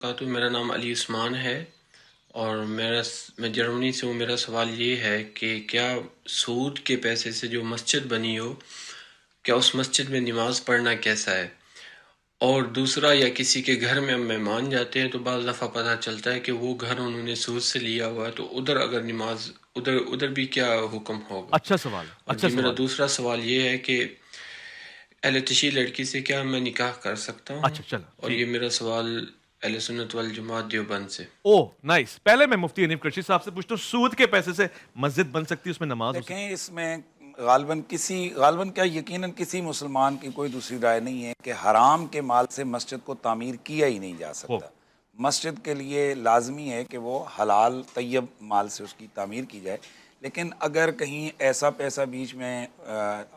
تو میرا نام علی عثمان ہے اور میں جرمنی سے ہوں۔ میرا سوال یہ ہے کہ کیا سود کے پیسے سے جو مسجد بنی ہو، کیا اس مسجد میں نماز پڑھنا کیسا ہے؟ اور دوسرا، یا کسی کے گھر میں ہم مہمان جاتے ہیں تو بعض دفعہ پتہ چلتا ہے کہ وہ گھر انہوں نے سود سے لیا ہوا ہے، تو ادھر اگر نماز ادھر بھی کیا حکم ہوگا؟ اچھا سوال ہے، اور اچھا جی میرا سوال ہے۔ دوسرا سوال یہ ہے کہ اہل تشیع لڑکی سے کیا میں نکاح کر سکتا ہوں؟ اچھا چلو اور ٹھیک یہ ہے۔ میرا سوال اہل سنت والجماعت دیوبند سے۔ او نائس، پہلے میں مفتی حنیف کرشی صاحب سے پوچھتا ہوں، سود کے پیسے سے مسجد بن سکتی ہے، اس میں نماز ہو سکتی دیکھیں، اس میں غالباً کیا یقیناً کسی مسلمان کی کوئی دوسری رائے نہیں ہے کہ حرام کے مال سے مسجد کو تعمیر کیا ہی نہیں جا ہو؟ سکتا۔ مسجد کے لیے لازمی ہے کہ وہ حلال طیب مال سے اس کی تعمیر کی جائے، لیکن اگر کہیں ایسا پیسہ بیچ میں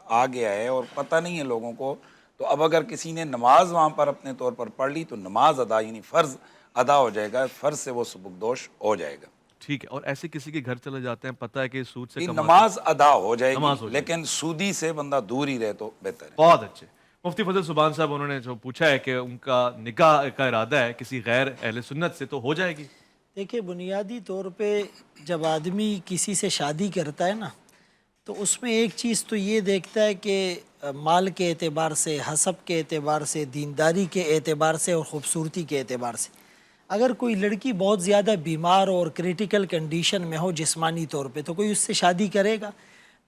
آ گیا ہے اور پتہ نہیں ہے لوگوں کو، تو اب اگر کسی نے نماز وہاں پر اپنے طور پر پڑھ لی تو نماز ادا، یعنی فرض ادا ہو جائے گا، فرض سے وہ سبکدوش ہو جائے گا۔ ٹھیک ہے، اور ایسے کسی کے گھر چلے جاتے ہیں، پتہ ہے کہ سود سے یہ کماتے ہیں، نماز ادا ہو جائے گی، نماز ہو جائے گی۔ لیکن سودی سے بندہ دور ہی رہے تو بہتر ہے۔ بہت اچھے۔ مفتی فضل سبحان صاحب، انہوں نے جو پوچھا ہے کہ ان کا نکاح کا ارادہ ہے کسی غیر اہل سنت سے، تو ہو جائے گی؟ دیکھیں، بنیادی طور پہ جب آدمی کسی سے شادی کرتا ہے نا، تو اس میں ایک چیز تو یہ دیکھتا ہے کہ مال کے اعتبار سے، حسب کے اعتبار سے، دینداری کے اعتبار سے اور خوبصورتی کے اعتبار سے۔ اگر کوئی لڑکی بہت زیادہ بیمار اور کریٹیکل کنڈیشن میں ہو جسمانی طور پہ، تو کوئی اس سے شادی کرے گا؟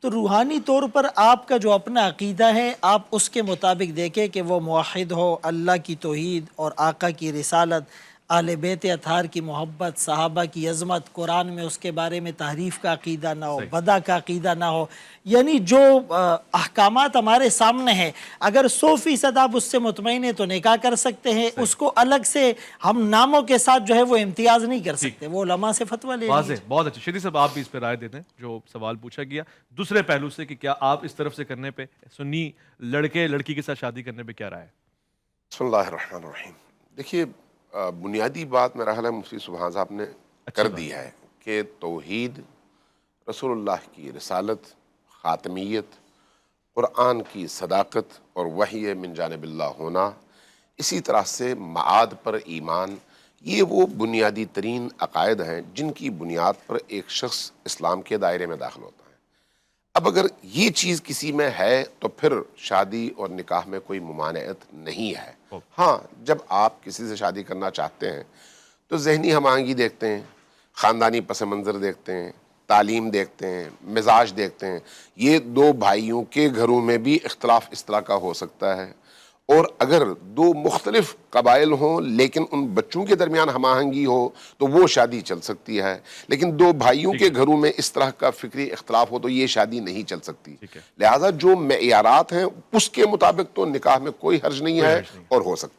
تو روحانی طور پر آپ کا جو اپنا عقیدہ ہے، آپ اس کے مطابق دیکھیں کہ وہ موحد ہو، اللہ کی توحید اور آقا کی رسالت، اہل بیت اطہار کی محبت، صحابہ کی عظمت، قرآن میں اس کے بارے میں تحریف کا عقیدہ نہ ہو، صحیح۔ بدع کا عقیدہ نہ ہو، یعنی جو احکامات ہمارے سامنے ہیں، اگر 100% آپ اس سے مطمئن ہیں تو نکاح کر سکتے ہیں۔ اس کو الگ سے ہم ناموں کے ساتھ جو ہے وہ امتیاز نہیں کر ٹھیک، سکتے، وہ علماء سے فتویٰ لے لیجیے۔ واضح، بہت اچھے۔ شریف صاحب، آپ بھی اس پہ رائے دیتے ہیں جو سوال پوچھا گیا دوسرے پہلو سے، کہ کیا آپ اس طرف سے کرنے پہ، سنی لڑکے لڑکی کے ساتھ شادی کرنے پہ کیا رائے ہے؟ بسم اللہ الرحمن الرحیم۔ دیکھیے، بنیادی بات میرا خیال ہے مفتی سبحان صاحب نے اچھی کر بات دی ہے کہ توحید، رسول اللہ کی رسالت، خاتمیت، قرآن کی صداقت اور وحی من جانب اللہ ہونا، اسی طرح سے معاد پر ایمان، یہ وہ بنیادی ترین عقائد ہیں جن کی بنیاد پر ایک شخص اسلام کے دائرے میں داخل ہوتا ہے۔ اب اگر یہ چیز کسی میں ہے تو پھر شادی اور نکاح میں کوئی ممانعت نہیں ہے۔ ہاں، جب آپ کسی سے شادی کرنا چاہتے ہیں تو ذہنی ہم آہنگی دیکھتے ہیں، خاندانی پس منظر دیکھتے ہیں، تعلیم دیکھتے ہیں، مزاج دیکھتے ہیں۔ یہ دو بھائیوں کے گھروں میں بھی اختلاف اس طرح کا ہو سکتا ہے، اور اگر دو مختلف قبائل ہوں لیکن ان بچوں کے درمیان ہم آہنگی ہو تو وہ شادی چل سکتی ہے، لیکن دو بھائیوں کے گھروں میں اس طرح کا فکری اختلاف ہو تو یہ شادی نہیں چل سکتی۔ ٹھیک ہے، لہٰذا جو معیارات ہیں اس کے مطابق تو نکاح میں کوئی حرج نہیں کوئی ہے حرج نہیں۔ اور ہو سکتا ہے۔